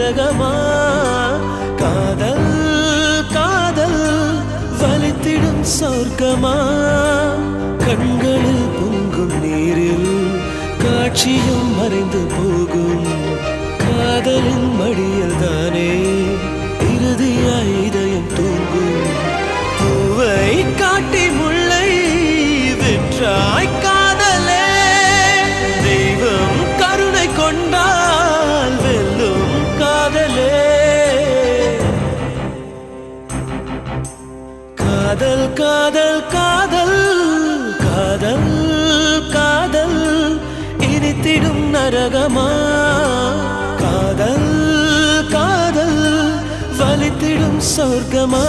நரகமா காதல் காதல் வலித்திடும் சொர்க்கமா கண்களில் பொங்கும் நீரில் காட்சியும் மறைந்து போகும் காதலின் மடியில் தானே இறுதியாய் இதயம் தூங்கும் பூவை காட்டி முல்லை விற்றாய் காதலே தெய்வம் கருணை கொண்டால் வெல்லும் காதலே காதல் காதல் காதல் காதல் காதல் இனித்திடும் நரகமா காதல் காதல் வலித்திடும் சொர்க்கமா